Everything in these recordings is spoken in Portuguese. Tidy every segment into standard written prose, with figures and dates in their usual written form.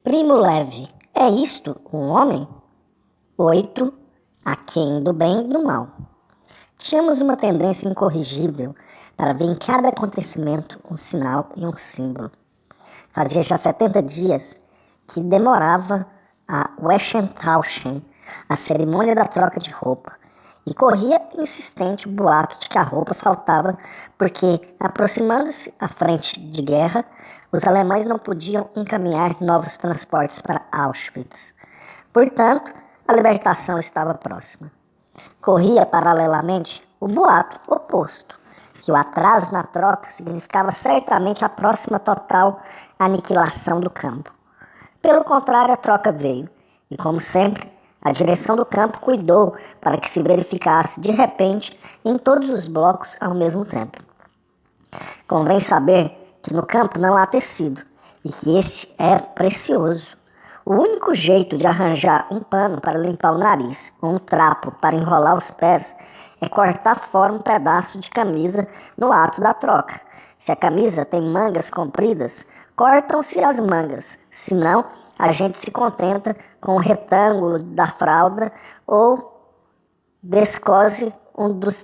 Primo Levi, é isto um homem? 8. Aquém do bem e do mal. Tínhamos uma tendência incorrigível para ver em cada acontecimento um sinal e um símbolo. Fazia já 70 dias que demorava a Wäschentauschen, a cerimônia da troca de roupa, e corria insistente o boato de que a roupa faltava porque, aproximando-se a frente de guerra, os alemães não podiam encaminhar novos transportes para Auschwitz. Portanto, a libertação estava próxima. Corria paralelamente o boato oposto, que o atraso na troca significava certamente a próxima total aniquilação do campo. Pelo contrário, a troca veio, e como sempre, a direção do campo cuidou para que se verificasse de repente em todos os blocos ao mesmo tempo. Convém saber que no campo não há tecido, e que esse é precioso. O único jeito de arranjar um pano para limpar o nariz ou um trapo para enrolar os pés é cortar fora um pedaço de camisa no ato da troca. Se a camisa tem mangas compridas, cortam-se as mangas, senão a gente se contenta com o retângulo da fralda ou descose um dos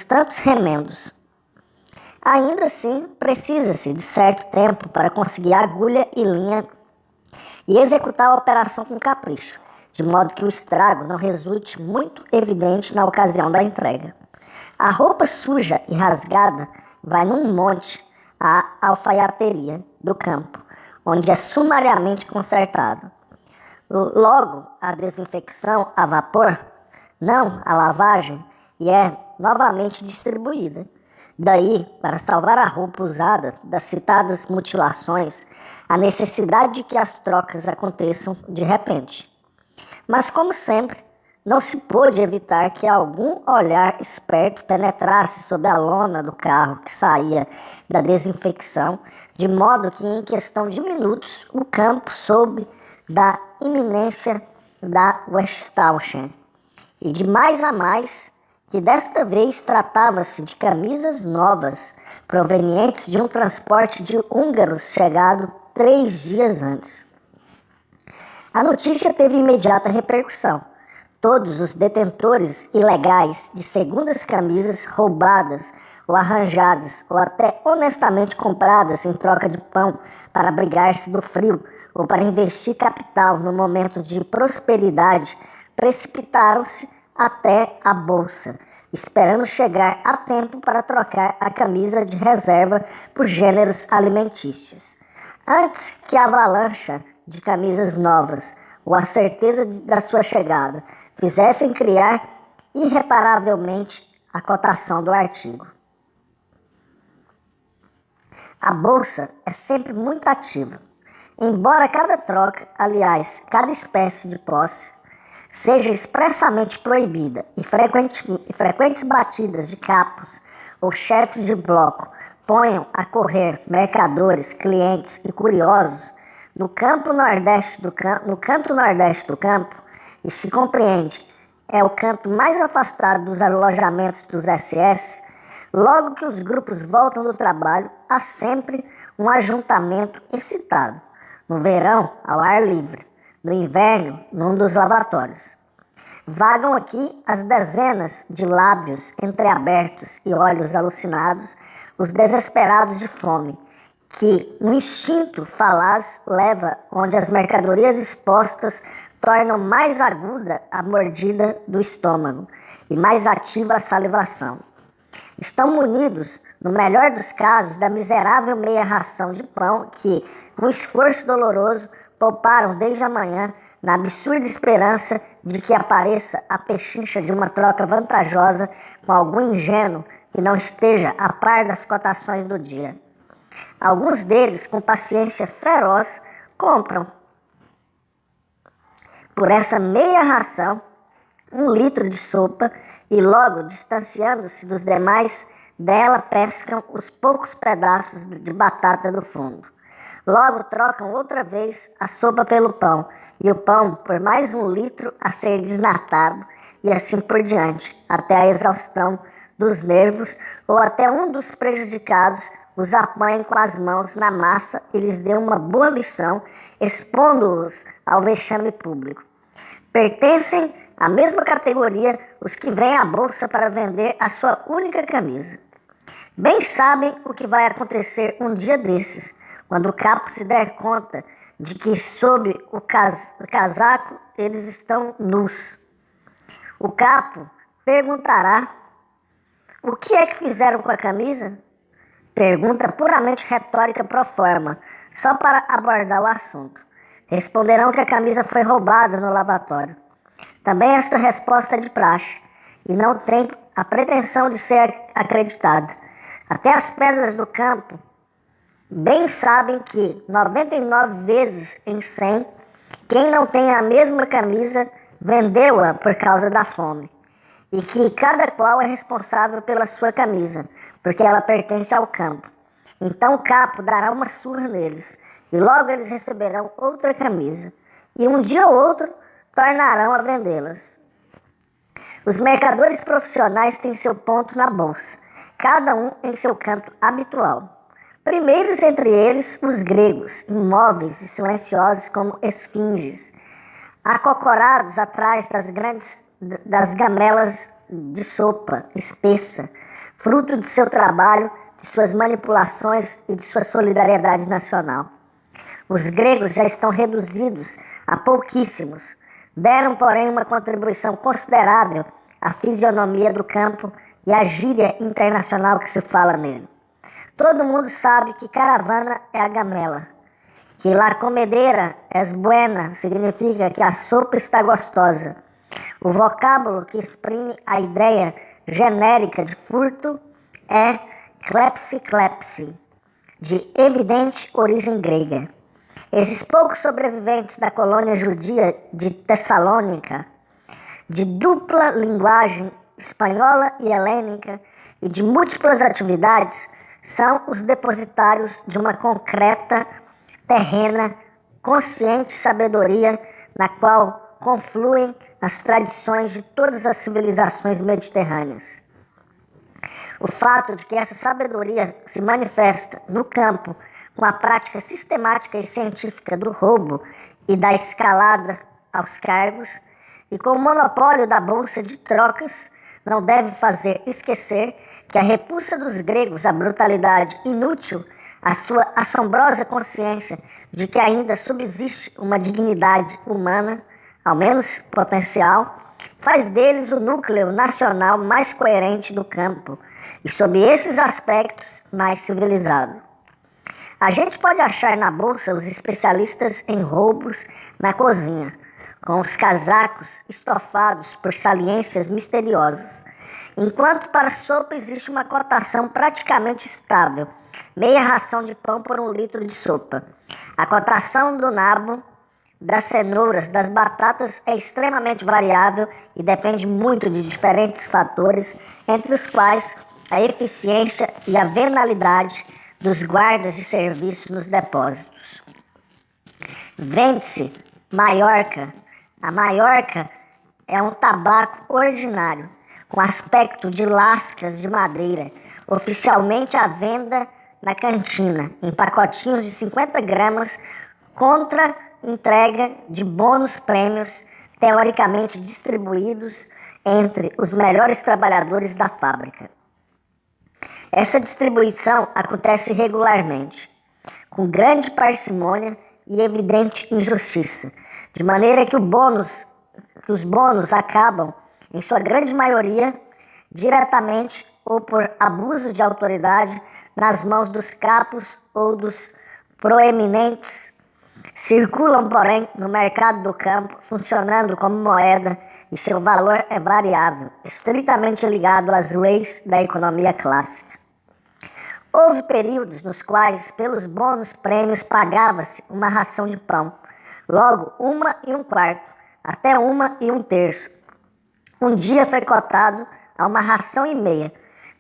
tantos remendos. Ainda assim, precisa-se de certo tempo para conseguir agulha e linha e executar a operação com capricho, de modo que o estrago não resulte muito evidente na ocasião da entrega. A roupa suja e rasgada vai num monte à alfaiateria do campo, onde é sumariamente consertada. Logo, a desinfecção a vapor, não a lavagem, e é novamente distribuída. Daí, para salvar a roupa usada das citadas mutilações, a necessidade de que as trocas aconteçam de repente. Mas, como sempre, não se pôde evitar que algum olhar esperto penetrasse sob a lona do carro que saía da desinfecção, de modo que, em questão de minutos, o campo soube da iminência da Wäschentauschen. E de mais a mais, que desta vez tratava-se de camisas novas, provenientes de um transporte de húngaros chegado 3 dias antes. A notícia teve imediata repercussão. Todos os detentores ilegais de segundas camisas roubadas ou arranjadas ou até honestamente compradas em troca de pão para abrigar-se do frio ou para investir capital no momento de prosperidade precipitaram-se até a bolsa, esperando chegar a tempo para trocar a camisa de reserva por gêneros alimentícios. Antes que a avalanche de camisas novas ou a certeza da sua chegada fizessem criar irreparavelmente a cotação do artigo. A bolsa é sempre muito ativa. Embora cada troca, aliás, cada espécie de posse, seja expressamente proibida e frequentes batidas de capos ou chefes de bloco ponham a correr mercadores, clientes e curiosos no canto nordeste do campo, e se compreende, é o canto mais afastado dos alojamentos dos SS, logo que os grupos voltam do trabalho, há sempre um ajuntamento excitado. No verão, ao ar livre. No inverno, num dos lavatórios. Vagam aqui as dezenas de lábios entreabertos e olhos alucinados, os desesperados de fome, que um instinto falaz leva onde as mercadorias expostas tornam mais aguda a mordida do estômago e mais ativa a salivação. Estão munidos, no melhor dos casos, da miserável meia ração de pão que, com esforço doloroso, pouparam desde a manhã, na absurda esperança de que apareça a pechincha de uma troca vantajosa com algum ingênuo que não esteja a par das cotações do dia. Alguns deles, com paciência feroz, compram por essa meia ração 1 litro de sopa e logo, distanciando-se dos demais, dela pescam os poucos pedaços de batata do fundo. Logo trocam outra vez a sopa pelo pão, e o pão por mais 1 litro a ser desnatado, e assim por diante, até a exaustão dos nervos ou até um dos prejudicados os apanhe com as mãos na massa e lhes dê uma boa lição, expondo-os ao vexame público. Pertencem à mesma categoria os que vêm à bolsa para vender a sua única camisa. Bem sabem o que vai acontecer um dia desses, quando o capo se der conta de que sob o casaco eles estão nus. O capo perguntará: o que é que fizeram com a camisa? Pergunta puramente retórica pro forma, só para abordar o assunto. Responderão que a camisa foi roubada no lavatório. Também esta resposta é de praxe, e não tem a pretensão de ser acreditada. Até as pedras do campo bem sabem que 99 vezes em 100, quem não tem a mesma camisa vendeu-a por causa da fome. E que cada qual é responsável pela sua camisa, porque ela pertence ao campo. Então o capo dará uma surra neles, e logo eles receberão outra camisa, e um dia ou outro tornarão a vendê-las. Os mercadores profissionais têm seu ponto na bolsa, cada um em seu canto habitual. Primeiros entre eles, os gregos, imóveis e silenciosos como esfinges, acocorados atrás das gamelas de sopa espessa, fruto de seu trabalho, de suas manipulações e de sua solidariedade nacional. Os gregos já estão reduzidos a pouquíssimos, deram, porém, uma contribuição considerável à fisionomia do campo e à gíria internacional que se fala nele. Todo mundo sabe que caravana é a gamela, que la comedera es buena significa que a sopa está gostosa. O vocábulo que exprime a ideia genérica de furto é klepsi, de evidente origem grega. Esses poucos sobreviventes da colônia judia de Tessalônica, de dupla linguagem espanhola e helênica e de múltiplas atividades, são os depositários de uma concreta, terrena, consciente sabedoria na qual confluem as tradições de todas as civilizações mediterrâneas. O fato de que essa sabedoria se manifesta no campo com a prática sistemática e científica do roubo e da escalada aos cargos e com o monopólio da bolsa de trocas, não deve fazer esquecer que a repulsa dos gregos à brutalidade inútil, a sua assombrosa consciência de que ainda subsiste uma dignidade humana, ao menos potencial, faz deles o núcleo nacional mais coerente do campo e, sob esses aspectos, mais civilizado. A gente pode achar na bolsa os especialistas em roubos na cozinha, com os casacos estofados por saliências misteriosas, enquanto para a sopa existe uma cotação praticamente estável, meia ração de pão por 1 litro de sopa. A cotação do nabo, das cenouras, das batatas é extremamente variável e depende muito de diferentes fatores, entre os quais a eficiência e a venalidade dos guardas de serviço nos depósitos. Vende-se Maiorca. A Maiorca é um tabaco ordinário, com aspecto de lascas de madeira, oficialmente à venda na cantina, em pacotinhos de 50 gramas, contra entrega de bônus prêmios teoricamente distribuídos entre os melhores trabalhadores da fábrica. Essa distribuição acontece regularmente, com grande parcimônia e evidente injustiça, de maneira que os bônus acabam, em sua grande maioria, diretamente ou por abuso de autoridade, nas mãos dos capos ou dos proeminentes. Circulam, porém, no mercado do campo, funcionando como moeda, e seu valor é variável, estritamente ligado às leis da economia clássica. Houve períodos nos quais, pelos bônus prêmios, pagava-se uma ração de pão, logo 1 1/4, até 1 1/3. Um dia foi cotado a 1,5 rações.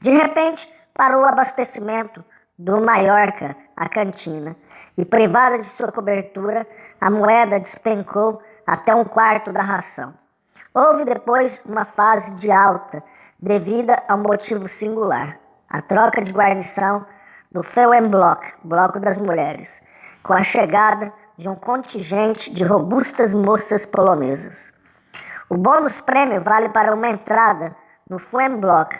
De repente, parou o abastecimento do Maiorca, a cantina, e privada de sua cobertura, a moeda despencou até 1/4 da ração. Houve depois uma fase de alta, devida a um motivo singular: a troca de guarnição do Frauenblock, Bloco das Mulheres, com a chegada de um contingente de robustas moças polonesas. O bônus prêmio vale para uma entrada no Frauenblock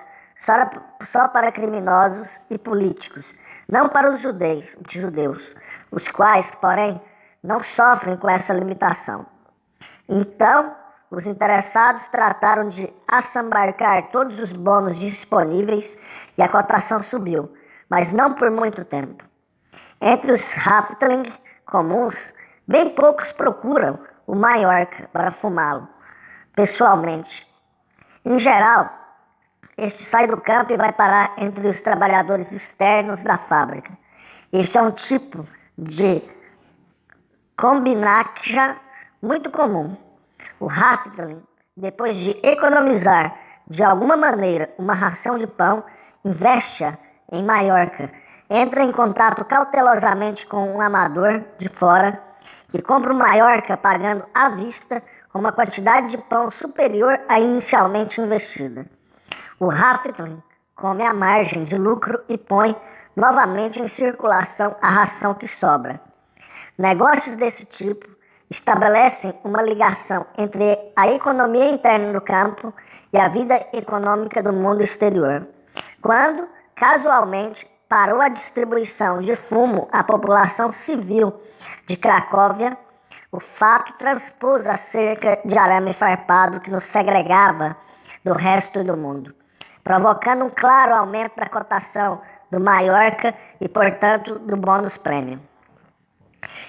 só para criminosos e políticos, não para os judeus, os quais, porém, não sofrem com essa limitação. Então, os interessados trataram de assambarcar todos os bônus disponíveis e a cotação subiu, mas não por muito tempo. Entre os Häftling comuns, bem poucos procuram o Maiorca para fumá-lo, pessoalmente. Em geral, este sai do campo e vai parar entre os trabalhadores externos da fábrica. Esse é um tipo de combinacha muito comum. O Häftling, depois de economizar de alguma maneira uma ração de pão, investe-a em Maiorca, entra em contato cautelosamente com um amador de fora que compra o Maiorca pagando à vista uma quantidade de pão superior à inicialmente investida. O Häftling come a margem de lucro e põe novamente em circulação a ração que sobra. Negócios desse tipo estabelecem uma ligação entre a economia interna do campo e a vida econômica do mundo exterior. Quando, casualmente, parou a distribuição de fumo à população civil de Cracóvia, o fato transpôs a cerca de arame farpado que nos segregava do resto do mundo, provocando um claro aumento da cotação do Maiorca e, portanto, do bônus prêmio.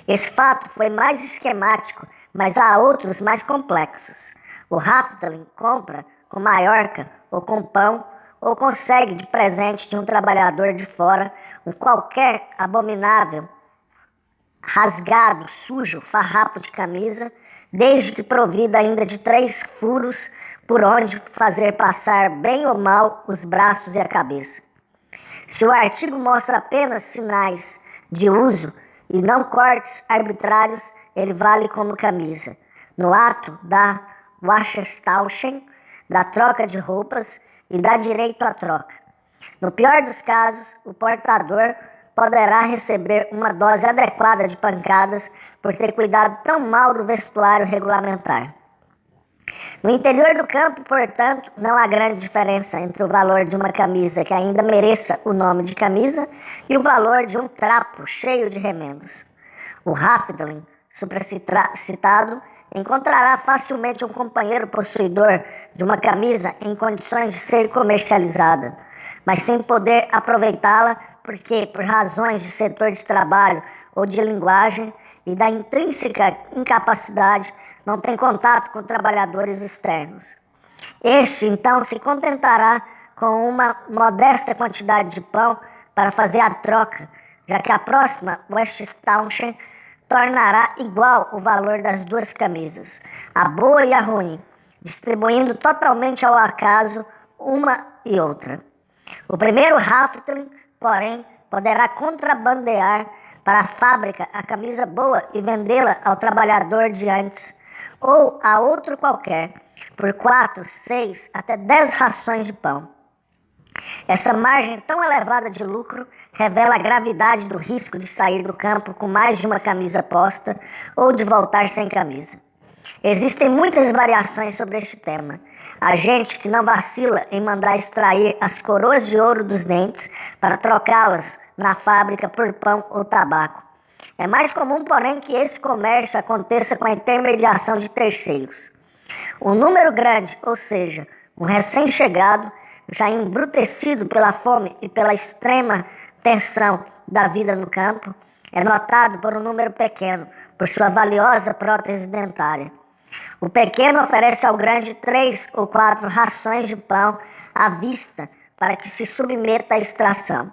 Esse fato foi mais esquemático, mas há outros mais complexos. O Häftling compra com Maiorca ou com pão, ou consegue de presente de um trabalhador de fora um qualquer abominável, rasgado, sujo, farrapo de camisa, desde que provida ainda de 3 furos por onde fazer passar bem ou mal os braços e a cabeça. Se o artigo mostra apenas sinais de uso e não cortes arbitrários, ele vale como camisa. No ato da Wassertauschen, da troca de roupas, e dá direito à troca. No pior dos casos, o portador poderá receber uma dose adequada de pancadas por ter cuidado tão mal do vestuário regulamentar. No interior do campo, portanto, não há grande diferença entre o valor de uma camisa que ainda mereça o nome de camisa e o valor de um trapo cheio de remendos. O Häftling, supracitado, encontrará facilmente um companheiro possuidor de uma camisa em condições de ser comercializada, mas sem poder aproveitá-la porque, por razões de setor de trabalho ou de linguagem e da intrínseca incapacidade, não tem contato com trabalhadores externos. Este, então, se contentará com uma modesta quantidade de pão para fazer a troca, já que a próxima Westtauschen tornará igual o valor das 2 camisas, a boa e a ruim, distribuindo totalmente ao acaso uma e outra. O primeiro Häftling, porém, poderá contrabandear para a fábrica a camisa boa e vendê-la ao trabalhador de antes, ou a outro qualquer, por 4, 6, até 10 rações de pão. Essa margem tão elevada de lucro revela a gravidade do risco de sair do campo com mais de uma camisa posta ou de voltar sem camisa. Existem muitas variações sobre este tema. Há gente que não vacila em mandar extrair as coroas de ouro dos dentes para trocá-las na fábrica por pão ou tabaco. É mais comum, porém, que esse comércio aconteça com a intermediação de terceiros. Um número grande, ou seja, um recém-chegado, já embrutecido pela fome e pela extrema tensão da vida no campo, é notado por um número pequeno, por sua valiosa prótese dentária. O pequeno oferece ao grande 3 ou 4 rações de pão à vista para que se submeta à extração.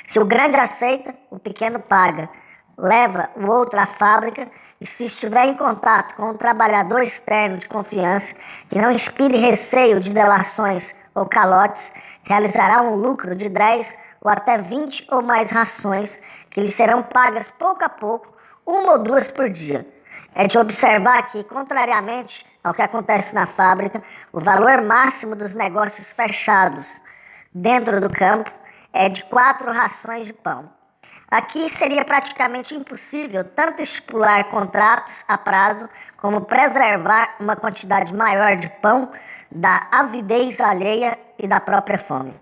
Se o grande aceita, o pequeno paga, leva o outro à fábrica e, se estiver em contato com um trabalhador externo de confiança que não inspire receio de delações ou calotes, realizará um lucro de 10 ou até 20 ou mais rações que lhe serão pagas pouco a pouco, 1 ou 2 por dia. É de observar que, contrariamente ao que acontece na fábrica, o valor máximo dos negócios fechados dentro do campo é de 4 rações de pão. Aqui seria praticamente impossível tanto estipular contratos a prazo como preservar uma quantidade maior de pão da avidez alheia e da própria fome.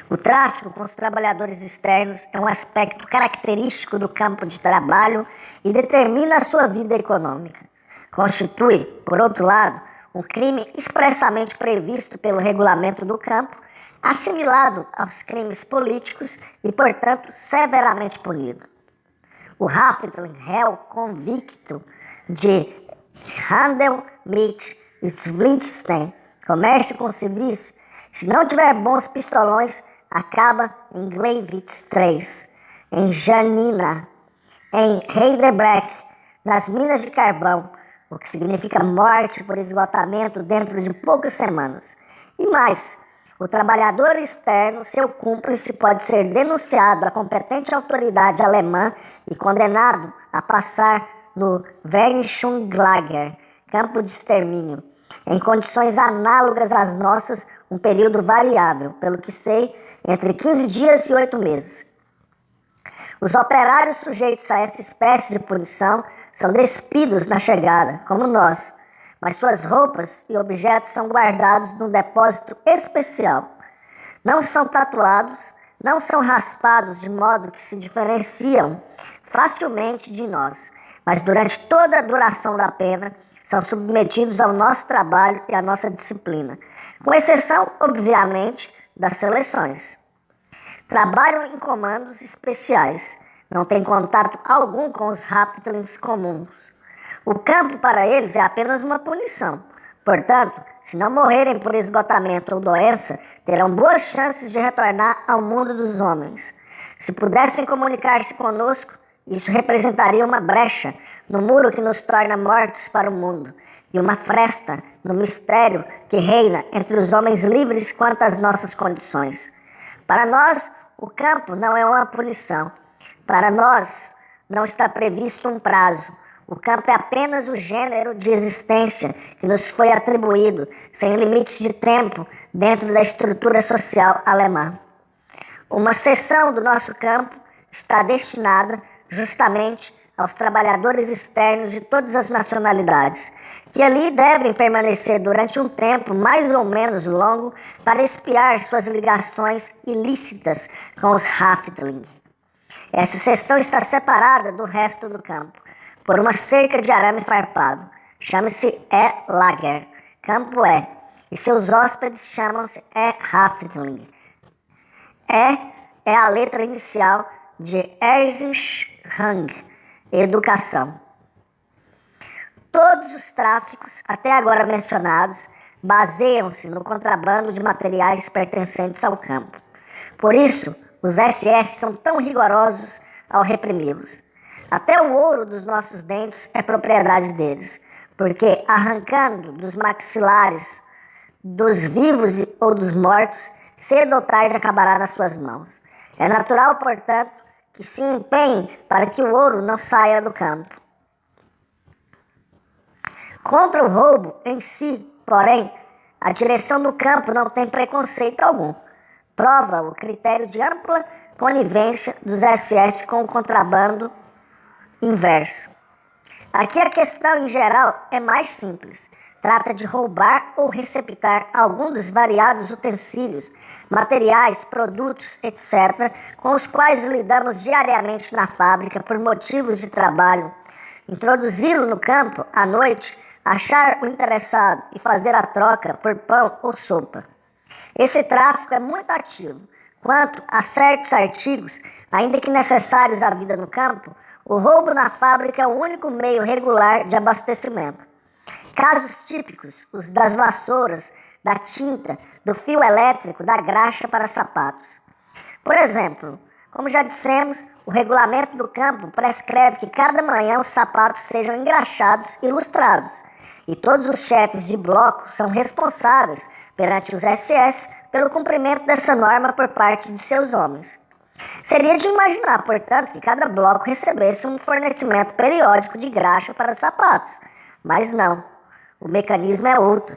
O tráfico com os trabalhadores externos é um aspecto característico do campo de trabalho e determina a sua vida econômica. Constitui, por outro lado, um crime expressamente previsto pelo regulamento do campo, assimilado aos crimes políticos e, portanto, severamente punido. O Hafetling, réu convicto de Handel mit Swindstein, comércio com civis, se não tiver bons pistolões, acaba em Gleiwitz 3, em Janina, em Heidebrecht, nas minas de carvão, o que significa morte por esgotamento dentro de poucas semanas. E mais, o trabalhador externo, seu cúmplice, pode ser denunciado à competente autoridade alemã e condenado a passar no Vernichtungslager, campo de extermínio, em condições análogas às nossas, um período variável, pelo que sei, entre 15 dias e 8 meses. Os operários sujeitos a essa espécie de punição são despidos na chegada, como nós, mas suas roupas e objetos são guardados num depósito especial. Não são tatuados, não são raspados de modo que se diferenciam facilmente de nós, mas durante toda a duração da pena são submetidos ao nosso trabalho e à nossa disciplina, com exceção, obviamente, das seleções. Trabalham em comandos especiais, não têm contato algum com os Haftlings comuns. O campo para eles é apenas uma punição. Portanto, se não morrerem por esgotamento ou doença, terão boas chances de retornar ao mundo dos homens. Se pudessem comunicar-se conosco, isso representaria uma brecha no muro que nos torna mortos para o mundo e uma fresta no mistério que reina entre os homens livres quanto às nossas condições. Para nós, o campo não é uma punição. Para nós, não está previsto um prazo. O campo é apenas o gênero de existência que nos foi atribuído, sem limites de tempo, dentro da estrutura social alemã. Uma seção do nosso campo está destinada justamente aos trabalhadores externos de todas as nacionalidades, que ali devem permanecer durante um tempo mais ou menos longo para espiar suas ligações ilícitas com os Haftling. Essa seção está separada do resto do campo por uma cerca de arame farpado. Chama-se Lager, campo e seus hóspedes chamam-se Haftling. É a letra inicial de Erziehung, educação. Todos os tráficos, até agora mencionados, baseiam-se no contrabando de materiais pertencentes ao campo. Por isso, os SS são tão rigorosos ao reprimi-los. Até o ouro dos nossos dentes é propriedade deles, porque arrancando dos maxilares dos vivos ou dos mortos, cedo ou tarde acabará nas suas mãos. É natural, portanto, que se empenhe para que o ouro não saia do campo. Contra o roubo em si, porém, a direção do campo não tem preconceito algum. Prova o critério de ampla conivência dos SS com o contrabando inverso. Aqui a questão, em geral, é mais simples. Trata de roubar ou receptar algum dos variados utensílios, materiais, produtos, etc., com os quais lidamos diariamente na fábrica por motivos de trabalho, introduzi-lo no campo à noite, achar o interessado e fazer a troca por pão ou sopa. Esse tráfico é muito ativo. Quanto a certos artigos, ainda que necessários à vida no campo, o roubo na fábrica é o único meio regular de abastecimento. Casos típicos, os das vassouras, da tinta, do fio elétrico, da graxa para sapatos. Por exemplo, como já dissemos, o regulamento do campo prescreve que cada manhã os sapatos sejam engraxados e lustrados, e todos os chefes de bloco são responsáveis perante os SS pelo cumprimento dessa norma por parte de seus homens. Seria de imaginar, portanto, que cada bloco recebesse um fornecimento periódico de graxa para sapatos, mas não. O mecanismo é outro.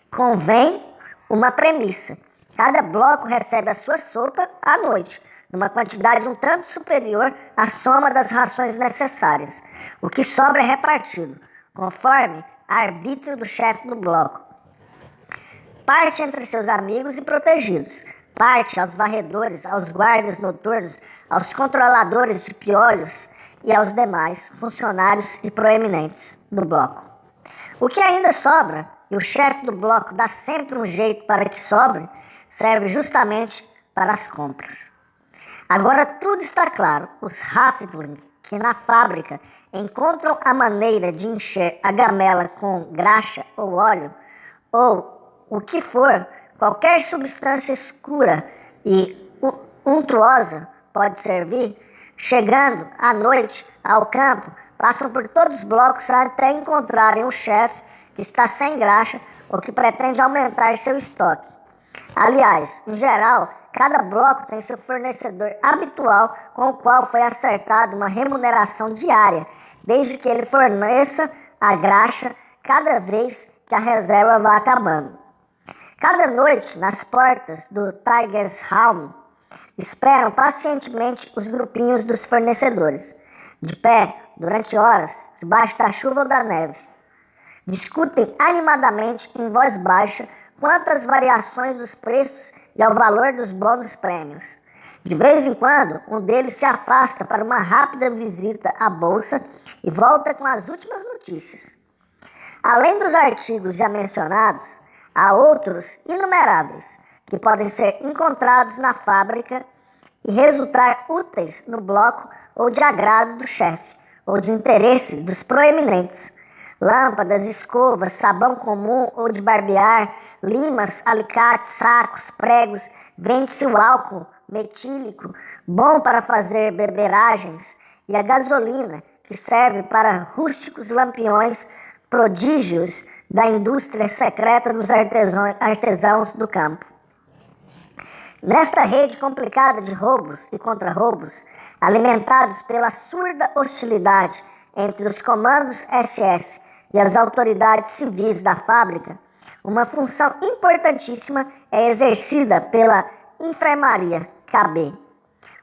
Convém uma premissa, Cada bloco recebe a sua sopa à noite, numa quantidade um tanto superior à soma das rações necessárias. O que sobra é repartido, conforme arbítrio do chefe do bloco. Parte entre seus amigos e protegidos, parte aos varredores, aos guardas noturnos, aos controladores de piolhos e aos demais funcionários e proeminentes do bloco. O que ainda sobra, e o chefe do bloco dá sempre um jeito para que sobre, serve justamente para as compras. Agora tudo está claro. Os Halfling que na fábrica encontram a maneira de encher a gamela com graxa ou óleo, ou o que for, qualquer substância escura e untuosa pode servir, chegando à noite ao campo, passam por todos os blocos até encontrarem um chefe que está sem graxa ou que pretende aumentar seu estoque. Aliás, em geral, cada bloco tem seu fornecedor habitual com o qual foi acertada uma remuneração diária, desde que ele forneça a graxa cada vez que a reserva vai acabando. Cada noite, nas portas do Tigershalm, esperam pacientemente os grupinhos dos fornecedores, de pé, durante horas, debaixo da chuva ou da neve. Discutem animadamente, em voz baixa, quantas variações dos preços e ao valor dos bônus prêmios. De vez em quando, um deles se afasta para uma rápida visita à bolsa e volta com as últimas notícias. Além dos artigos já mencionados, há outros inumeráveis que podem ser encontrados na fábrica e resultar úteis no bloco ou de agrado do chefe, ou de interesse dos proeminentes. Lâmpadas, escovas, sabão comum ou de barbear, limas, alicates, sacos, pregos, vende-se o álcool metílico, bom para fazer beberagens, e a gasolina, que serve para rústicos lampiões, prodígios da indústria secreta dos artesãos do campo. Nesta rede complicada de roubos e contra-roubos, alimentados pela surda hostilidade entre os comandos SS e as autoridades civis da fábrica, uma função importantíssima é exercida pela enfermaria KB.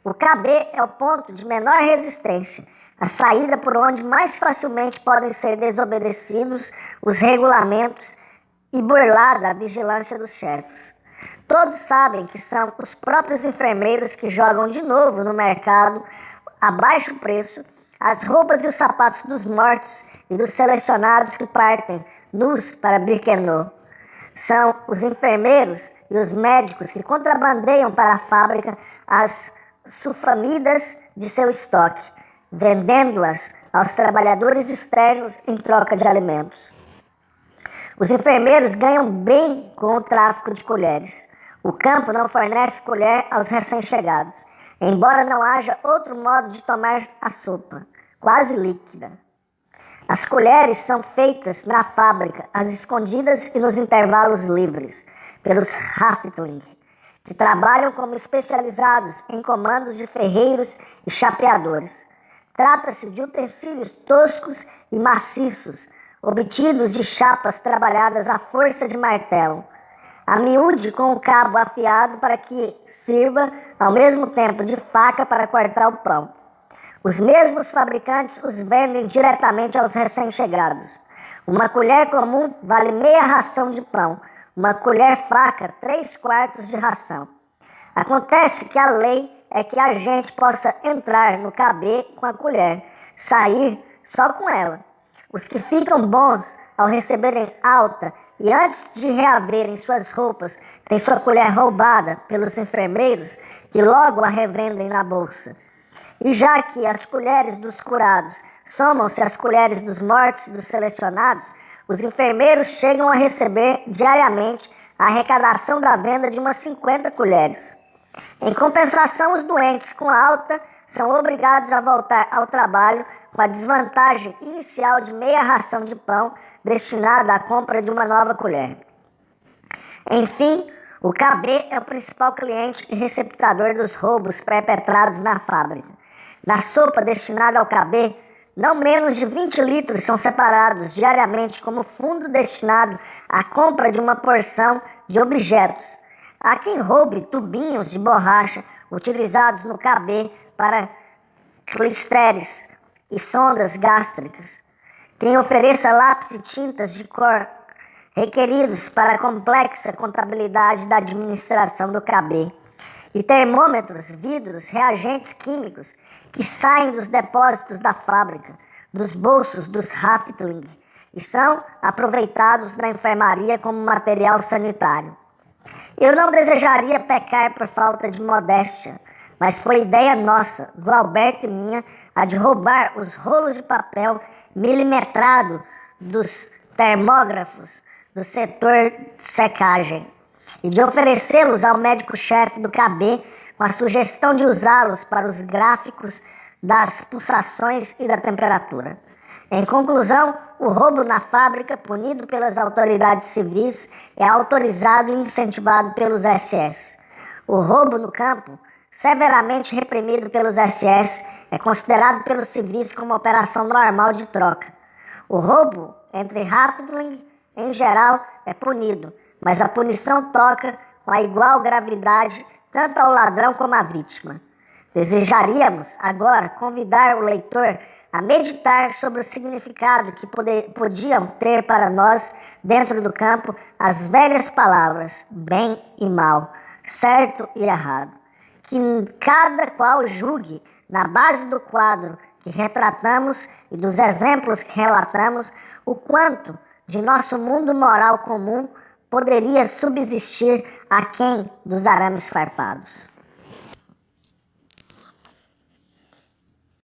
O KB é o ponto de menor resistência, a saída por onde mais facilmente podem ser desobedecidos os regulamentos e burlada a vigilância dos chefes. Todos sabem que são os próprios enfermeiros que jogam de novo no mercado, a baixo preço, as roupas e os sapatos dos mortos e dos selecionados que partem nus para Birkenau. São os enfermeiros e os médicos que contrabandeiam para a fábrica as sulfamidas de seu estoque, vendendo-as aos trabalhadores externos em troca de alimentos. Os enfermeiros ganham bem com o tráfico de colheres. O campo não fornece colher aos recém-chegados, embora não haja outro modo de tomar a sopa, quase líquida. As colheres são feitas na fábrica, às escondidas e nos intervalos livres, pelos Halfling, que trabalham como especializados em comandos de ferreiros e chapeadores. Trata-se de utensílios toscos e maciços, obtidos de chapas trabalhadas à força de martelo, a miúde com o cabo afiado para que sirva ao mesmo tempo de faca para cortar o pão. Os mesmos fabricantes os vendem diretamente aos recém-chegados. Uma colher comum vale meia ração de pão, uma colher fraca 3/4 de ração. Acontece que a lei é que a gente possa entrar no KB com a colher, sair só com ela. Os que ficam bons ao receberem alta e antes de reaverem suas roupas, têm sua colher roubada pelos enfermeiros que logo a revendem na bolsa. E já que as colheres dos curados somam-se às colheres dos mortos e dos selecionados, os enfermeiros chegam a receber diariamente a arrecadação da venda de umas 50 colheres. Em compensação, os doentes com alta são obrigados a voltar ao trabalho com a desvantagem inicial de meia ração de pão destinada à compra de uma nova colher. Enfim, o KB é o principal cliente e receptador dos roubos perpetrados na fábrica. Na sopa destinada ao KB, não menos de 20 litros são separados diariamente como fundo destinado à compra de uma porção de objetos. Há quem roube tubinhos de borracha utilizados no KB para clisteres e sondas gástricas. Quem ofereça lápis e tintas de cor requeridos para a complexa contabilidade da administração do KB. E termômetros, vidros, reagentes químicos que saem dos depósitos da fábrica, dos bolsos dos Raftling e são aproveitados na enfermaria como material sanitário. Eu não desejaria pecar por falta de modéstia, mas foi ideia nossa, do Alberto e minha, a de roubar os rolos de papel milimetrado dos termógrafos do setor de secagem e de oferecê-los ao médico-chefe do KB com a sugestão de usá-los para os gráficos das pulsações e da temperatura. Em conclusão, o roubo na fábrica, punido pelas autoridades civis, é autorizado e incentivado pelos SS. O roubo no campo, severamente reprimido pelos SS, é considerado pelos civis como operação normal de troca. O roubo entre Raftling, em geral, é punido, mas a punição toca com a igual gravidade tanto ao ladrão como à vítima. Desejaríamos, agora, convidar o leitor a meditar sobre o significado que podiam ter para nós, dentro do campo, as velhas palavras bem e mal, certo e errado. Que cada qual julgue, na base do quadro que retratamos e dos exemplos que relatamos, o quanto de nosso mundo moral comum poderia subsistir aquém dos arames farpados.